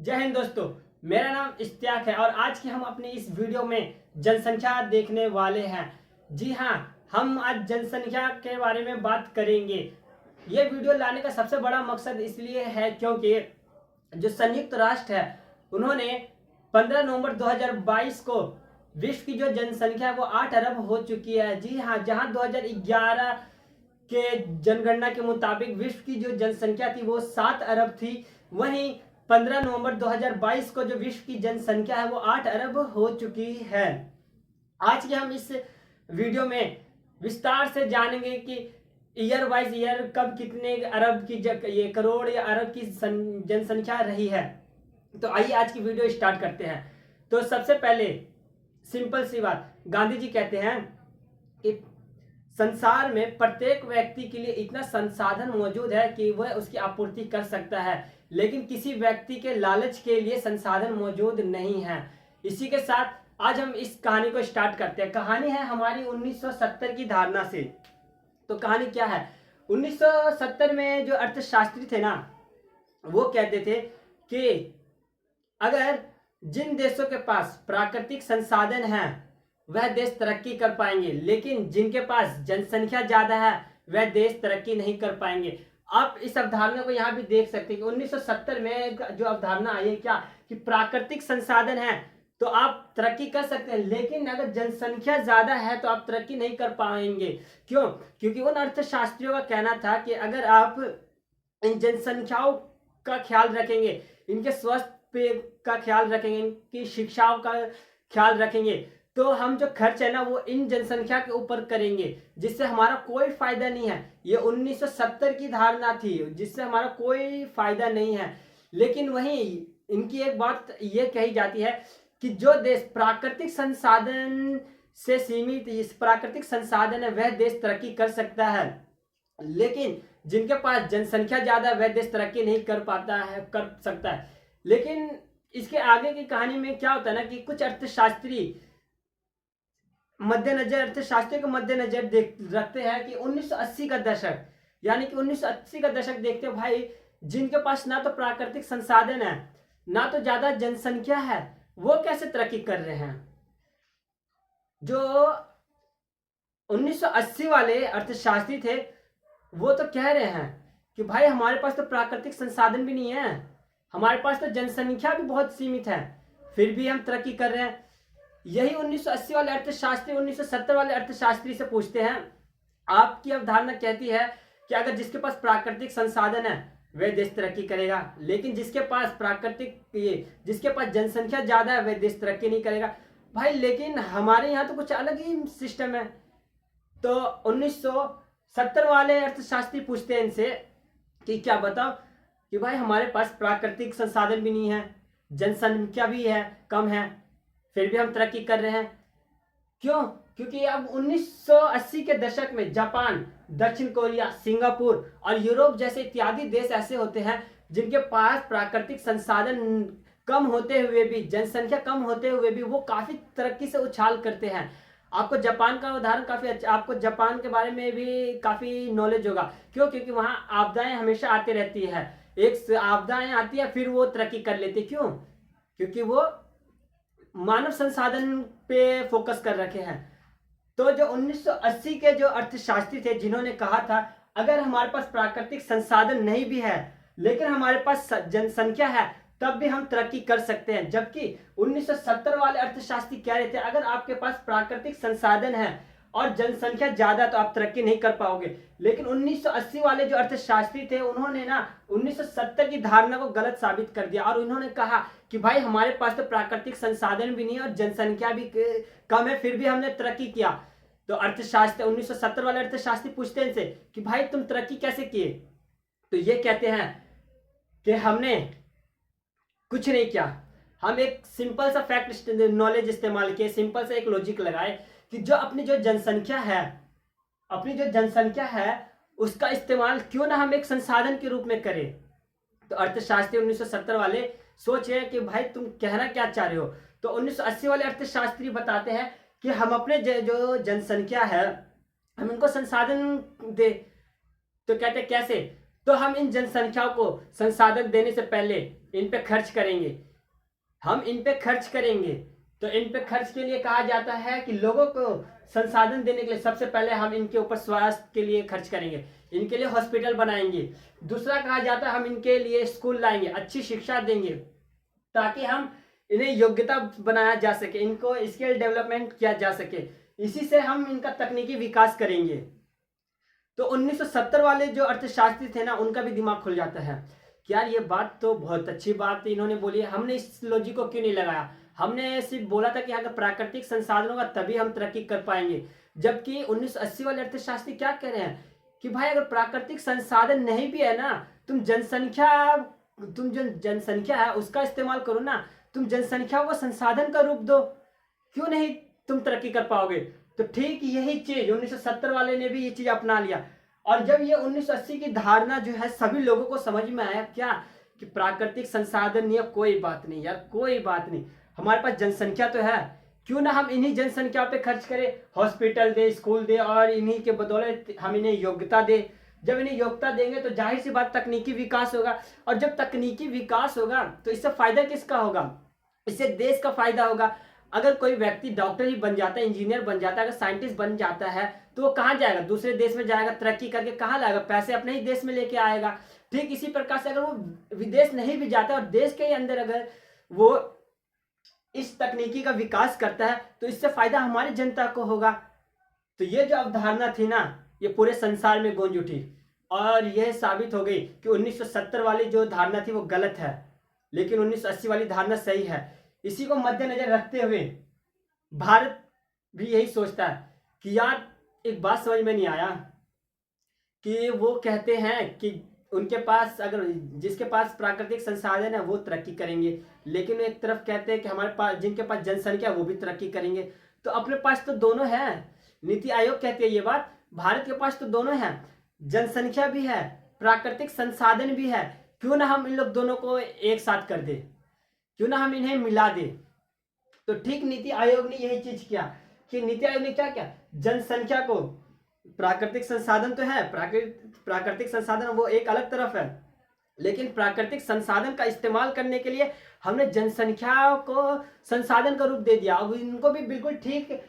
जय हिंद दोस्तों। मेरा नाम इश्तियाक है और आज की हम अपनी इस वीडियो में जनसंख्या देखने वाले हैं। जी हाँ, हम आज जनसंख्या के बारे में बात करेंगे। ये वीडियो लाने का सबसे बड़ा मकसद इसलिए है क्योंकि जो संयुक्त राष्ट्र है उन्होंने 15 नवंबर 2022 को विश्व की जो जनसंख्या है वो 8 अरब हो चुकी है। जी हाँ, जहां 2011 के जनगणना के मुताबिक विश्व की जो जनसंख्या थी वो 7 अरब थी, वहीं 15 नवंबर 2022 को जो विश्व की जनसंख्या है वो 8 अरब हो चुकी है। आज के हम इस वीडियो में विस्तार से जानेंगे कि ईयर वाइज ईयर कब कितने अरब की ये करोड़ या अरब की जनसंख्या रही है। तो आइए आज की वीडियो स्टार्ट करते हैं। तो सबसे पहले सिंपल सी बात, गांधी जी कहते हैं कि संसार में प्रत्येक व्यक्ति के लिए इतना संसाधन मौजूद है कि वह उसकी आपूर्ति कर सकता है, लेकिन किसी व्यक्ति के लालच के लिए संसाधन मौजूद नहीं है। इसी के साथ आज हम इस कहानी को स्टार्ट करते हैं। कहानी है हमारी 1970 की धारणा से। तो कहानी क्या है? 1970 में जो अर्थशास्त्री थे ना, वो कहते थे कि अगर जिन देशों के पास प्राकृतिक संसाधन है वह देश तरक्की कर पाएंगे, लेकिन जिनके पास जनसंख्या ज्यादा है वह देश तरक्की नहीं कर पाएंगे। आप इस अवधारणा को यहाँ भी देख सकते हैं कि 1970 में जो अवधारणा आई है क्या, कि प्राकृतिक संसाधन है तो आप तरक्की कर सकते हैं, लेकिन अगर जनसंख्या ज्यादा है तो आप तरक्की नहीं कर पाएंगे। क्यों? क्योंकि उन अर्थशास्त्रियों का कहना था कि अगर आप इन जनसंख्याओं का ख्याल रखेंगे, इनके स्वास्थ्य पे का ख्याल रखेंगे, इनकी शिक्षाओं का ख्याल रखेंगे, तो हम जो खर्च है ना वो इन जनसंख्या के ऊपर करेंगे, जिससे हमारा कोई फायदा नहीं है। ये 1970 की धारणा थी, जिससे हमारा कोई फायदा नहीं है। लेकिन वहीं इनकी एक बात ये कही जाती है कि जो देश प्राकृतिक संसाधन से सीमित इस प्राकृतिक संसाधन है वह देश तरक्की कर सकता है, लेकिन जिनके पास जनसंख्या ज्यादा है वह देश तरक्की नहीं कर पाता है, कर सकता है। लेकिन इसके आगे की कहानी में क्या होता है ना कि कुछ अर्थशास्त्री अर्थशास्त्री को मद्देनजर देख रखते हैं कि 1980 का दशक, यानी कि 1980 का दशक देखते हो भाई, जिनके पास ना तो प्राकृतिक संसाधन है ना तो ज्यादा जनसंख्या है, वो कैसे तरक्की कर रहे हैं। जो 1980 वाले अर्थशास्त्री थे वो तो कह रहे हैं कि भाई हमारे पास तो प्राकृतिक संसाधन भी नहीं है, हमारे पास तो जनसंख्या भी बहुत सीमित है, फिर भी हम तरक्की कर रहे हैं। यही 1980 वाले अर्थशास्त्री 1970 वाले अर्थशास्त्री से पूछते हैं, आपकी अवधारणा कहती है कि अगर जिसके पास प्राकृतिक संसाधन है वह देश तरक्की करेगा, लेकिन जिसके पास जनसंख्या ज्यादा है वह देश तरक्की नहीं करेगा। भाई लेकिन हमारे यहाँ तो कुछ अलग ही सिस्टम है। तो 1970 वाले अर्थशास्त्री पूछते हैं इनसे कि क्या बताओ कि भाई हमारे पास प्राकृतिक संसाधन भी नहीं है, जनसंख्या भी है कम है, फिर भी हम तरक्की कर रहे हैं। क्यों? क्योंकि अब 1980 के दशक में जापान, दक्षिण कोरिया, सिंगापुर और यूरोप जैसे इत्यादि देश ऐसे होते हैं जिनके पास प्राकृतिक संसाधन कम होते हुए भी, जनसंख्या कम होते हुए भी वो काफी तरक्की से उछाल करते हैं। आपको जापान का उदाहरण काफी अच्छा, आपको जापान के बारे में भी काफी नॉलेज होगा। क्यों? क्योंकि वहां आपदाएं हमेशा आती रहती है, एक आपदाएं आती है फिर वो तरक्की कर लेती। क्यों? क्योंकि वो मानव संसाधन पे फोकस कर रखे हैं। तो जो 1980 के जो अर्थशास्त्री थे जिन्होंने कहा था अगर हमारे पास प्राकृतिक संसाधन नहीं भी है लेकिन हमारे पास जनसंख्या है तब भी हम तरक्की कर सकते हैं, जबकि 1970 वाले अर्थशास्त्री कह रहे थे अगर आपके पास प्राकृतिक संसाधन है और जनसंख्या ज्यादा तो आप तरक्की नहीं कर पाओगे। लेकिन 1980 वाले जो अर्थशास्त्री थे उन्होंने ना 1970 की धारणा को गलत साबित कर दिया और उन्होंने कहा कि भाई हमारे पास तो प्राकृतिक संसाधन भी नहीं है और जनसंख्या भी कम है, फिर भी हमने तरक्की किया। तो अर्थशास्त्री 1970 वाले अर्थशास्त्री पूछते हैं इनसे कि भाई तुम तरक्की कैसे किए? तो ये कहते हैं कि हमने कुछ नहीं किया, हम एक सिंपल सा फैक्ट नॉलेज इस्तेमाल किए, सिंपल सा एक लॉजिक लगाए कि जो अपनी जो जनसंख्या है उसका इस्तेमाल क्यों ना हम एक संसाधन के रूप में करें। तो अर्थशास्त्री 1970 वाले सोचे कि भाई तुम कहना क्या चाह रहे हो। तो 1980 वाले अर्थशास्त्री बताते हैं कि हम अपने जो जनसंख्या है हम इनको संसाधन दे। तो कहते कैसे? तो हम इन जनसंख्याओं को संसाधन देने से पहले इन पे खर्च करेंगे। हम इन पे खर्च करेंगे तो इन पे खर्च के लिए कहा जाता है कि लोगों को संसाधन देने के लिए सबसे पहले हम इनके ऊपर स्वास्थ्य के लिए खर्च करेंगे, इनके लिए हॉस्पिटल बनाएंगे। दूसरा कहा जाता है हम इनके लिए स्कूल लाएंगे, अच्छी शिक्षा देंगे ताकि हम इन्हें योग्यता बनाया जा सके, इनको स्किल डेवलपमेंट किया जा सके। इसी से हम इनका तकनीकी विकास करेंगे। तो 1970 वाले जो अर्थशास्त्री थे ना, उनका भी दिमाग खुल जाता है कि यार ये बात तो बहुत अच्छी बात इन्होंने बोली है, हमने इस लॉजिक को क्यों नहीं लगाया। हमने सिर्फ बोला था कि अगर प्राकृतिक संसाधनों का तभी हम तरक्की कर पाएंगे, जबकि 1980 वाले अर्थशास्त्री क्या कह रहे हैं कि भाई अगर प्राकृतिक संसाधन नहीं भी है ना, तुम जो जनसंख्या है उसका इस्तेमाल करो ना, तुम जनसंख्या को संसाधन का रूप दो, क्यों नहीं तुम तरक्की कर पाओगे। तो ठीक यही चीज 1970 वाले ने भी ये चीज अपना लिया। और जब ये 1980 की धारणा जो है सभी लोगों को समझ में आया क्या कि प्राकृतिक संसाधन नहीं है, कोई बात नहीं यार, कोई बात नहीं, हमारे पास जनसंख्या तो है, क्यों ना हम इन्हीं जनसंख्या पे खर्च करें, हॉस्पिटल दे, स्कूल दे और इन्हीं के बदौलत हम इन्हें योग्यता दे। जब इन्हें योग्यता देंगे तो जाहिर सी बात तकनीकी विकास होगा, और जब तकनीकी विकास होगा तो इससे फायदा किसका होगा, इससे देश का फायदा होगा। अगर कोई व्यक्ति डॉक्टर ही बन जाता है, इंजीनियर बन जाता है, अगर साइंटिस्ट बन जाता है तो वो कहाँ जाएगा, दूसरे देश में जाएगा, तरक्की करके कहाँ लाएगा, पैसे अपने ही देश में लेके आएगा। ठीक इसी प्रकार से अगर वो विदेश नहीं भी जाता और देश के अंदर अगर वो इस तकनीकी का विकास करता है तो इससे फायदा हमारी जनता को होगा। तो ये जो अवधारणा थी ना, ये पूरे संसार में गूंज उठी और यह साबित हो गई कि 1970 वाली जो धारणा थी वो गलत है, लेकिन 1980 वाली धारणा सही है। इसी को मद्देनजर रखते हुए भारत भी यही सोचता है कि यार एक बात समझ में नहीं आया कि वो कहते हैं कि उनके पास अगर जिसके पास प्राकृतिक संसाधन है वो तरक्की करेंगे, लेकिन एक तरफ कहते हैं कि हमारे पास जिनके पास जनसंख्या वो भी तरक्की करेंगे। तो अपने पास तो दोनों है, नीति आयोग कहती है ये बात, भारत के पास तो दोनों है, जनसंख्या भी है, प्राकृतिक संसाधन भी है, क्यों ना हम इन लोग दोनों को एक साथ कर दे, क्यों ना हम इन्हें मिला दे। तो ठीक नीति आयोग ने यही चीज किया कि नीति आयोग ने क्या किया, जनसंख्या को, प्राकृतिक संसाधन तो है, प्राकृतिक संसाधन वो एक अलग तरफ है, लेकिन प्राकृतिक संसाधन का इस्तेमाल करने के लिए हमने जनसंख्या को संसाधन का रूप दे दिया। अब इनको भी बिल्कुल ठीक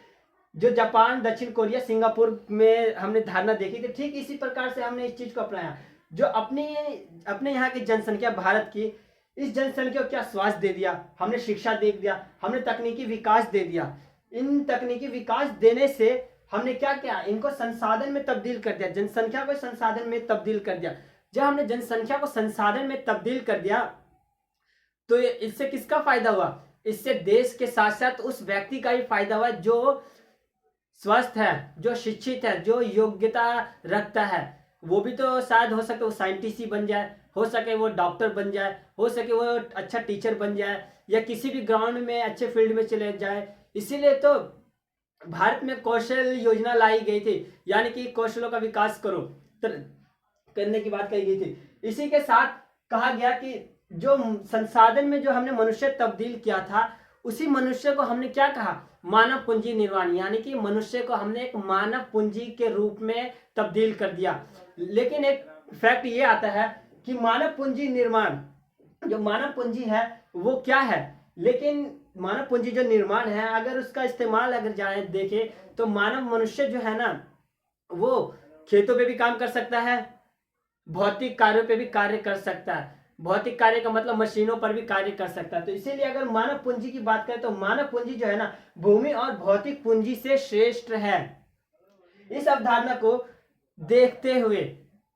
जो जापान, दक्षिण कोरिया, सिंगापुर में हमने धारणा देखी थी, ठीक इसी प्रकार से हमने इस चीज को अपनाया। जो अपने यहाँ की जनसंख्या भारत की, इस जनसंख्या को क्या स्वास्थ्य दे दिया, हमने शिक्षा दे दिया, हमने तकनीकी विकास दे दिया। इन तकनीकी विकास देने से हमने क्या किया, इनको संसाधन में तब्दील कर दिया, जनसंख्या को संसाधन में तब्दील कर दिया। जब हमने जनसंख्या को संसाधन में तब्दील कर दिया तो इससे किसका फायदा हुआ, इससे देश के साथ साथ उस व्यक्ति का भी फायदा हुआ जो स्वस्थ है, जो शिक्षित है, जो योग्यता रखता है। वो भी तो शायद हो सके वो साइंटिस्ट ही बन जाए, हो सके वो डॉक्टर बन जाए, हो सके वो अच्छा टीचर बन जाए, या किसी भी ग्राउंड में अच्छे फील्ड में चले जाए। इसीलिए तो भारत में कौशल योजना लाई गई थी, यानी कि कौशलों का विकास करने की बात कही गई थी। इसी के साथ कहा गया कि जो संसाधन में जो हमने मनुष्य तब्दील किया था, उसी मनुष्य को हमने क्या कहा, मानव पूंजी निर्माण, यानी कि मनुष्य को हमने एक मानव पूंजी के रूप में तब्दील कर दिया। लेकिन एक फैक्ट ये आता है कि मानव पूंजी निर्माण, जो मानव पूंजी है वो क्या है, लेकिन मानव पूंजी जो निर्माण है अगर उसका इस्तेमाल अगर जाए देखे तो मानव मनुष्य जो है ना वो खेतों पे भी काम कर सकता है, भौतिक कार्यों पे भी कार्य कर सकता है। भौतिक कार्य का मतलब मशीनों पर भी कार्य कर सकता है। तो इसीलिए अगर मानव पूंजी की बात करें तो मानव पूंजी जो है ना भूमि और भौतिक पूंजी से श्रेष्ठ है। इस अवधारणा को देखते हुए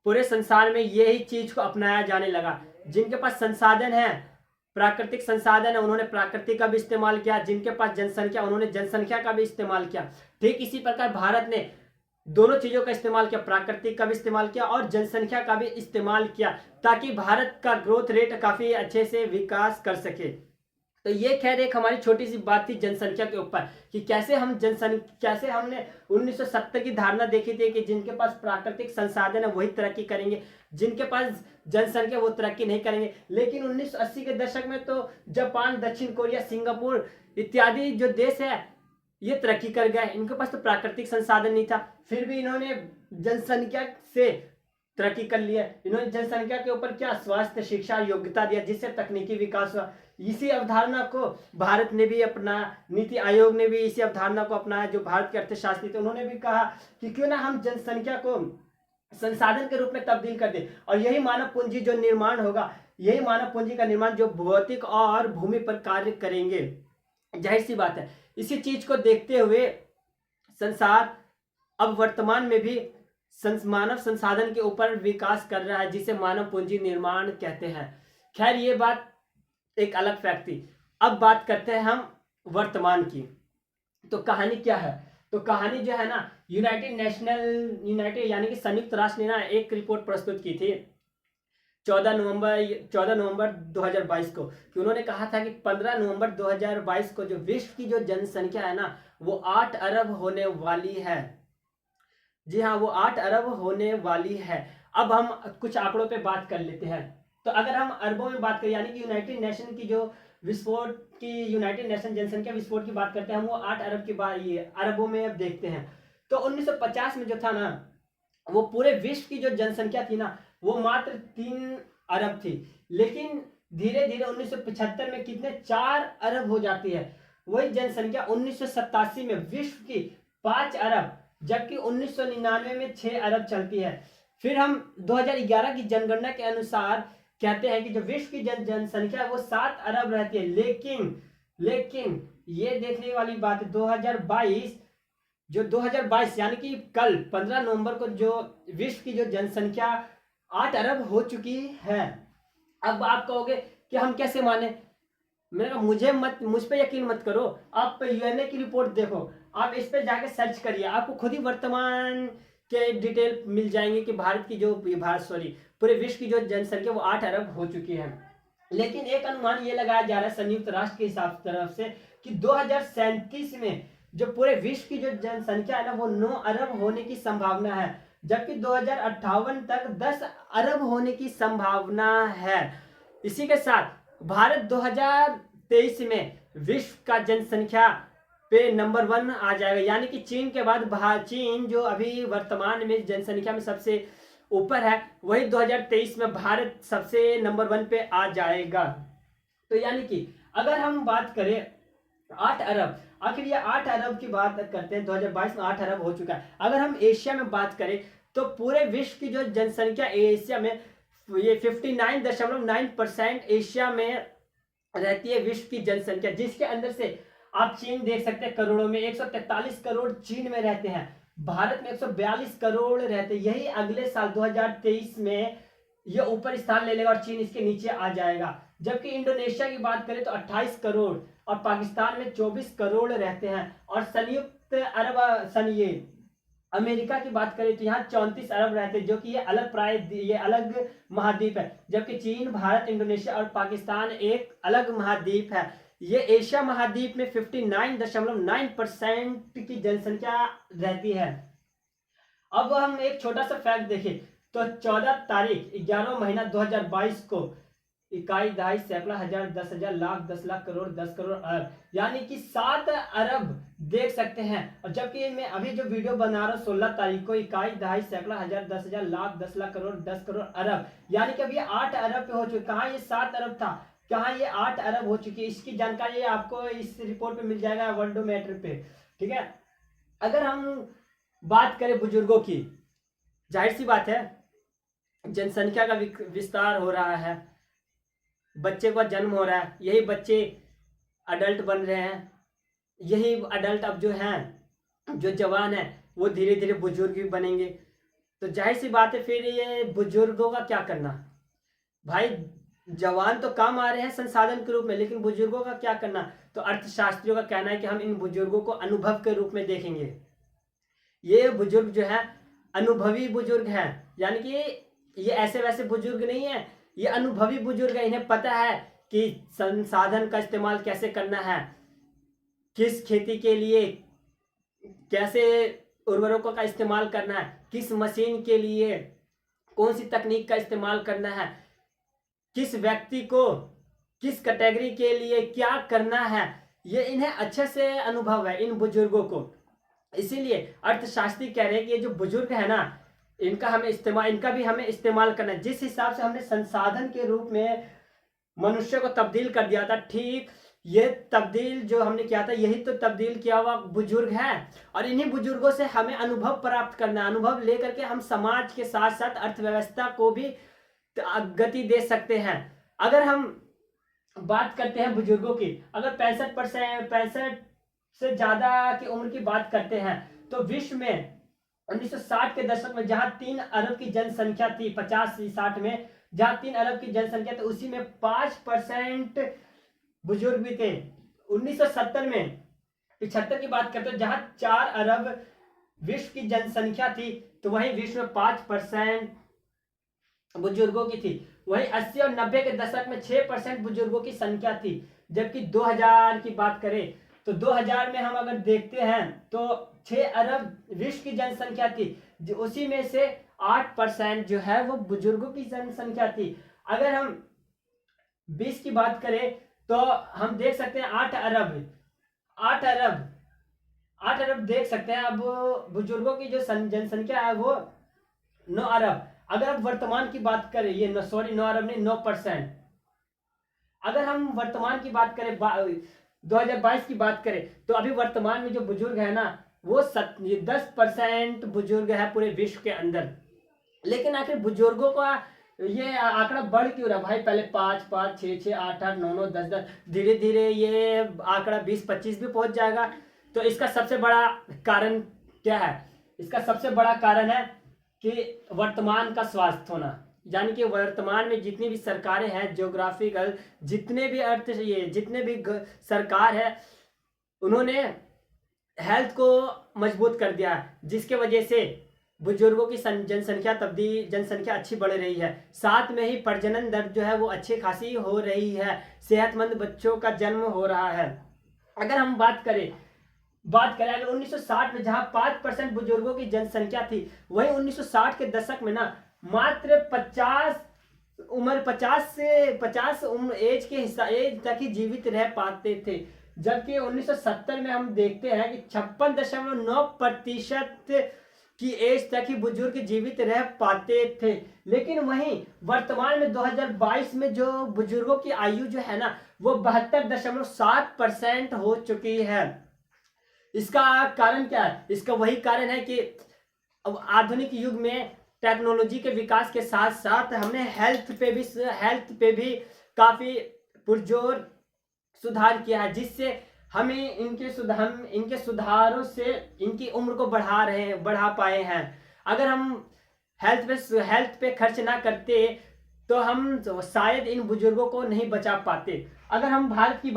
पूरे संसार में यही चीज को अपनाया जाने लगा। जिनके पास संसाधन है, प्राकृतिक संसाधन है, उन्होंने प्राकृतिक का भी इस्तेमाल किया, जिनके पास जनसंख्या उन्होंने जनसंख्या का भी इस्तेमाल किया। ठीक इसी प्रकार भारत ने दोनों चीजों का इस्तेमाल किया, प्राकृतिक का भी इस्तेमाल किया और जनसंख्या का भी इस्तेमाल किया, ताकि भारत का ग्रोथ रेट काफी अच्छे से विकास कर सके। तो ये खैर एक हमारी छोटी सी बात थी जनसंख्या के ऊपर कि कैसे हमने 1970 की धारणा देखी थी कि जिनके पास प्राकृतिक संसाधन है वही तरक्की करेंगे, जिनके पास जनसंख्या वो तरक्की नहीं करेंगे। लेकिन 1980 के दशक में तो जापान, दक्षिण कोरिया, सिंगापुर इत्यादि जो देश है ये तरक्की कर गए, इनके पास तो प्राकृतिक संसाधन नहीं था, फिर भी इन्होंने जनसंख्या से तरक्की कर लिया। इन्होंने जनसंख्या के ऊपर क्या स्वास्थ्य, शिक्षा, योग्यता दिया, जिससे तकनीकी विकास हुआ। इसी अवधारणा को भारत ने भी अपना, नीति आयोग ने भी इसी अवधारणा को अपनाया। जो भारत के अर्थशास्त्री थे उन्होंने भी कहा कि क्यों ना हम जनसंख्या को संसाधन के रूप में तब्दील कर दे, और यही मानव पूंजी जो निर्माण होगा, यही मानव पूंजी का निर्माण जो भौतिक और भूमि पर कार्य करेंगे। जाहिर सी बात है, इसी चीज को देखते हुए संसार अब वर्तमान में भी मानव संसाधन के ऊपर विकास कर रहा है, जिसे मानव पूंजी निर्माण कहते हैं। खैर, ये बात एक अलग फैक्ट थी। अब बात करते हैं हम वर्तमान की। तो कहानी क्या है? तो कहानी जो है ना, यूनाइटेड यानी कि संयुक्त राष्ट्र ने ना एक रिपोर्ट प्रस्तुत की थी 14 नवंबर 2022 को, कि उन्होंने कहा था कि 15 नवंबर 2022 को जो विश्व की जो जनसंख्या है ना, वो 8 अरब होने वाली है। जी हाँ, वो 8 अरब होने वाली है। अब हम कुछ आंकड़ों पे बात कर लेते हैं। तो अगर हम अरबों में बात करें, यानी कि यूनाइटेड नेशन की जो विस्फोट की, यूनाइटेड नेशन जनसंख्या विस्फोट की बात करते हैं हम, वो 8 अरब की बात ये अरबों में अब देखते हैं। तो 1950 में जो था ना, वो पूरे विश्व की जो जनसंख्या थी ना, वो मात्र 3 अरब थी। लेकिन धीरे धीरे 1975 में कितने 4 अरब हो जाती है। वही जनसंख्या 1987 में विश्व की 5 अरब, जबकि 1999 में 6 अरब चलती है। फिर हम 2011 की जनगणना के अनुसार कहते हैं कि जो विश्व की जनसंख्या है वो 7 अरब रहती है। लेकिन ये देखने वाली बात है, 2022 यानी कि कल 15 नवंबर को जो विश्व की जो जनसंख्या 8 अरब हो चुकी है। अब आप कहोगे कि हम कैसे माने? मैंने कहा मुझ पे यकीन मत करो, आप यूएनए की रिपोर्ट देखो, आप इस पे जाके सर्च करिए, आपको खुद ही वर्तमान के डिटेल मिल जाएंगे कि पूरे विश्व की जो जनसंख्या वो 8 अरब हो चुकी है। लेकिन एक अनुमान ये लगाया जा रहा है संयुक्त राष्ट्र के हिसाब तरफ से कि 2037 में जो पूरे विश्व की जो जनसंख्या है ना, वो 9 अरब होने की संभावना है, जबकि 2058 तक 10 अरब होने की संभावना है। इसी के साथ भारत 2023 में विश्व का जनसंख्या पे नंबर 1 आ जाएगा, यानी कि चीन के बाद चीन जो अभी वर्तमान में जनसंख्या में सबसे ऊपर है, वही 2023 में भारत सबसे नंबर 1 पे आ जाएगा। तो यानी कि अगर हम बात करें 8 अरब, आखिर ये 8 अरब की बात करते हैं, 2022 में 8 अरब हो चुका है। अगर हम एशिया में बात करें तो पूरे विश्व की जो जनसंख्या एशिया में ये 59.9% एशिया में रहती है विश्व की जनसंख्या, जिसके अंदर से आप चीन देख सकते हैं करोड़ों में, 143 करोड़ चीन में रहते हैं, भारत में 142 करोड़ रहते हैं। यही अगले साल 2023 में ये ऊपर स्थान ले लेगा और चीन इसके नीचे आ जाएगा। जबकि इंडोनेशिया की बात करें तो 28 करोड़ और पाकिस्तान में 24 करोड़ रहते हैं। और संयुक्त अरब अमेरिका की बात करें तो यहाँ 34 अरब रहते हैं, जो कि ये अलग महाद्वीप है। जबकि चीन, भारत, इंडोनेशिया और पाकिस्तान एक अलग महाद्वीप है। ये एशिया महाद्वीप में 59.9% की जनसंख्या रहती है। अब हम एक छोटा सा फैक्ट देखें तो 14 तारीख 11वां महीना 2022 को इकाई, दहाई, सैकड़ा, हजार, 10,000, लाख, 10 लाख, करोड़, 10 करोड़, अरब, यानी कि 7 अरब देख सकते हैं। और जबकि मैं अभी जो वीडियो बना रहा हूँ 16 तारीख को, इकाई, दहाई, सैकड़ा, हजार, 10,000, लाख, 10 लाख, करोड़, 10 करोड़, अरब, यानी कि अभी 8 अरब पे हो चुके। कहाँ ये 7 अरब था, कहाँ ये 8 अरब हो चुकी है। इसकी जानकारी आपको इस रिपोर्ट पे मिल जाएगा वर्ल्डोमीटर पे, ठीक है। अगर हम बात करें बुजुर्गों की, जाहिर सी बात है जनसंख्या का विस्तार हो रहा है, बच्चे का जन्म हो रहा है, यही बच्चे अडल्ट बन रहे हैं, यही अडल्ट अब जो हैं, जो जवान है, वो धीरे धीरे बुजुर्ग भी बनेंगे। तो जाहिर सी बात है फिर ये बुजुर्गों का क्या करना भाई। जवान तो काम आ रहे हैं संसाधन के रूप में, लेकिन बुजुर्गों का क्या करना। तो अर्थशास्त्रियों का कहना है कि हम इन बुजुर्गों को अनुभव के रूप में देखेंगे। ये बुजुर्ग जो है अनुभवी बुजुर्ग हैं, यानी कि ये ऐसे वैसे बुजुर्ग नहीं है, ये अनुभवी बुजुर्ग है। इन्हें पता है कि संसाधन का इस्तेमाल कैसे करना है, किस खेती के लिए कैसे उर्वरकों का इस्तेमाल करना है, किस मशीन के लिए कौन सी तकनीक का इस्तेमाल करना है, किस व्यक्ति को किस कैटेगरी के लिए क्या करना है, ये इन्हें अच्छे से अनुभव है इन बुजुर्गों को। इसीलिए अर्थशास्त्री कह रहे हैं कि ये जो बुजुर्ग है ना, इनका भी हमें इस्तेमाल करना है। जिस हिसाब से हमने संसाधन के रूप में मनुष्य को तब्दील कर दिया था, ठीक ये तब्दील जो हमने किया था, यही तो तब्दील किया हुआ बुजुर्ग है। और इन्हीं बुजुर्गों से हमें अनुभव प्राप्त करना है। अनुभव लेकर के हम समाज के साथ साथ अर्थव्यवस्था को भी गति दे सकते हैं। अगर हम बात करते हैं बुजुर्गों की, अगर 65 से ज्यादा की उम्र की बात करते हैं, तो विश्व में 1960 के दशक में जहां 3 अरब की जनसंख्या थी, 50-60 में जहां 3 अरब की जनसंख्या थी, उसी में 5% बुजुर्ग भी थे। 1970 में 75 की बात करते हैं, जहां 4 अरब विश्व की जनसंख्या थी, तो वहीं विश्व में 5% बुजुर्गों की थी। वहीं 80 और 90 के दशक में 6% बुजुर्गों की संख्या थी। जबकि 2000 की बात करें तो 2000 में हम अगर देखते हैं तो 6 अरब विश्व की जनसंख्या थी, उसी में से 8% जो है वो बुजुर्गों की जनसंख्या थी। अगर हम 20 की बात करें तो हम देख सकते हैं 8 अरब देख सकते हैं। अब बुजुर्गों की जो जनसंख्या है वो 9 अरब। अगर अब वर्तमान की बात करें, ये 9 अरब नहीं, 9%। अगर हम वर्तमान की बात करें, 2022 की बात करें, तो अभी वर्तमान में जो बुजुर्ग है ना, वो 10% बुजुर्ग है पूरे विश्व के अंदर। लेकिन आखिर बुजुर्गों का ये आंकड़ा बढ़ क्यों रहा भाई? पहले 5-5, 6-6, 8-8, 9-9, 10-10, धीरे धीरे ये आंकड़ा 20-25 भी पहुंच जाएगा। तो इसका सबसे बड़ा कारण क्या है? इसका सबसे बड़ा कारण है कि वर्तमान का स्वास्थ्य होना। यानी कि वर्तमान में जितनी भी सरकारें हैं, ज्योग्राफिकल जितने भी सरकार है, उन्होंने हेल्थ को मजबूत कर दिया है, जिसके वजह से बुजुर्गों की जनसंख्या अच्छी बढ़ रही है। साथ में ही प्रजनन दर जो है वो अच्छी खासी हो रही है, सेहतमंद बच्चों का जन्म हो रहा है। अगर हम बात करें अगर 1960 में जहां 5% बुजुर्गों की जनसंख्या थी, वहीं 1960 के दशक में ना मात्र 50 उम्र एज तक ही जीवित रह पाते थे। जबकि 1970 में हम देखते हैं कि 56.9% की एज तक ही बुजुर्ग जीवित रह पाते थे। लेकिन वहीं वर्तमान में 2022 में जो बुजुर्गों की आयु जो है ना, वो 72.7% हो चुकी है। इसका कारण क्या है? इसका वही कारण है कि अब आधुनिक युग में टेक्नोलॉजी के विकास के साथ साथ हमने हेल्थ पे भी काफी पुरजोर सुधार किया है, जिससे हमें इनके सुधारों से इनकी उम्र को बढ़ा पाए हैं। अगर हम हेल्थ पे खर्च ना करते तो हम शायद इन बुजुर्गों को नहीं बचा पाते। अगर हम भारत में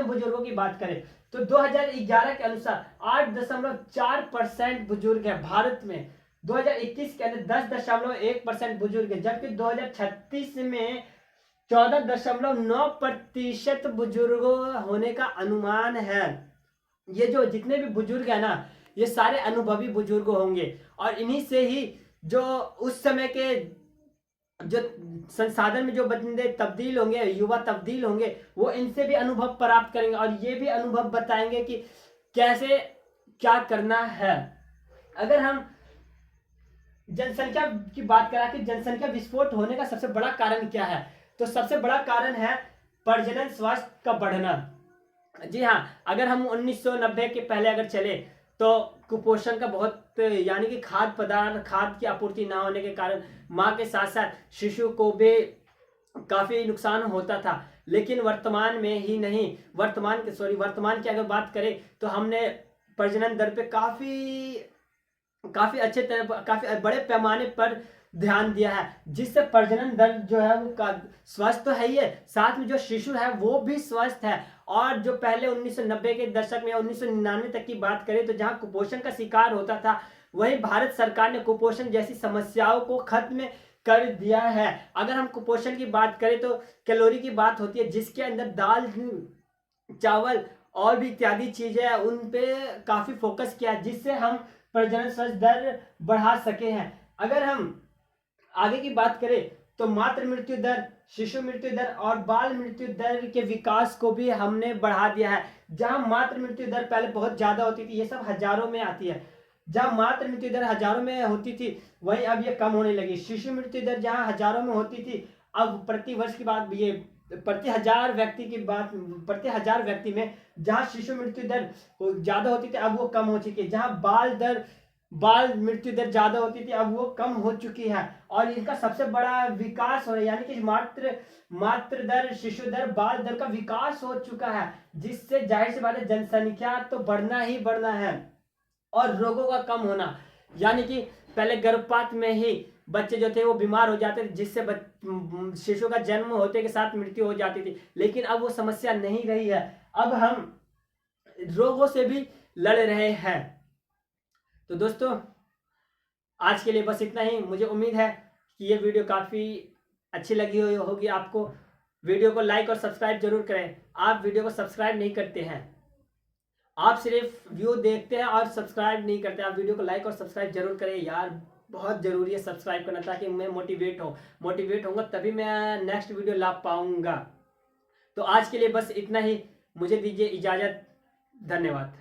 बुजुर्गों की बात करें तो 2011 के अनुसार 8.4% बुजुर्ग है भारत में। 2021 के अंदर 10.1% बुजुर्ग है, जबकि 2036 में 14.9% बुजुर्गों होने का अनुमान है। ये जो जितने भी बुजुर्ग है ना, ये सारे अनुभवी बुजुर्ग होंगे, और इन्हीं से ही जो उस समय के जो संसाधन में जो बंदे तब्दील होंगे, युवा तब्दील होंगे, वो इनसे भी अनुभव प्राप्त करेंगे और ये भी अनुभव बताएंगे कि कैसे क्या करना है। अगर हम जनसंख्या की बात करें कि जनसंख्या विस्फोट होने का सबसे बड़ा कारण क्या है, तो सबसे बड़ा कारण है प्रजनन स्वास्थ्य का बढ़ना। जी हाँ, अगर हम 1990 के पहले अगर चले तो कुपोषण का बहुत, यानी कि खाद की आपूर्ति ना होने के कारण माँ के साथ साथ शिशु को भी काफी नुकसान होता था। लेकिन वर्तमान की अगर बात करें तो हमने प्रजनन दर पे काफी बड़े पैमाने पर ध्यान दिया है, जिससे प्रजनन दर जो है वो स्वस्थ तो है ही है, साथ में जो शिशु है वो भी स्वस्थ है। और जो पहले 1990 के दशक में या 1999 तक की बात करें तो जहां कुपोषण का शिकार होता था, वहीं भारत सरकार ने कुपोषण जैसी समस्याओं को खत्म कर दिया है। अगर हम कुपोषण की बात करें तो कैलोरी की बात होती है, जिसके अंदर दाल, चावल और भी इत्यादि चीजें उन पे काफी फोकस किया, जिससे हम प्रजनन स्वास्थ्य दर बढ़ा सके हैं। अगर हम आगे की बात करें तो मातृ मृत्यु दर, शिशु मृत्यु दर और बाल मृत्यु दर के विकास को भी हमने बढ़ा दिया है। जहां मातृ मृत्यु दर पहले बहुत ज्यादा होती थी, ये सब हजारों में आती है, जहाँ मात्र मृत्यु दर हजारों में होती थी, वहीं अब ये कम होने लगी। शिशु मृत्यु दर जहाँ हजारों में होती थी, अब प्रति वर्ष की बात, ये प्रति हजार व्यक्ति की बात, प्रति हजार व्यक्ति में जहाँ शिशु मृत्यु दर ज्यादा होती थी, अब वो कम हो चुकी है। जहाँ बाल मृत्यु दर ज्यादा होती थी, अब वो कम हो चुकी है। और इनका सबसे बड़ा विकास हो रहा है, यानी कि मात्र दर, शिशु दर, बाल दर का विकास हो चुका है, जिससे जाहिर सी बात है जनसंख्या तो बढ़ना ही बढ़ना है और रोगों का कम होना। यानी कि पहले गर्भपात में ही बच्चे जो थे वो बीमार हो जाते थे, जिससे शिशु का जन्म होते के साथ मृत्यु हो जाती थी। लेकिन अब वो समस्या नहीं रही है, अब हम रोगों से भी लड़ रहे हैं। तो दोस्तों, आज के लिए बस इतना ही। मुझे उम्मीद है कि ये वीडियो काफ़ी अच्छी लगी होगी आपको। वीडियो को लाइक और सब्सक्राइब जरूर करें। आप वीडियो को सब्सक्राइब नहीं करते हैं, आप सिर्फ व्यू देखते हैं और सब्सक्राइब नहीं करते। आप वीडियो को लाइक और सब्सक्राइब जरूर करें यार, बहुत ज़रूरी है सब्सक्राइब करना, ताकि मैं मोटिवेट होऊंगा तभी मैं नेक्स्ट वीडियो ला पाऊंगा। तो आज के लिए बस इतना ही, मुझे दीजिए इजाज़त। धन्यवाद।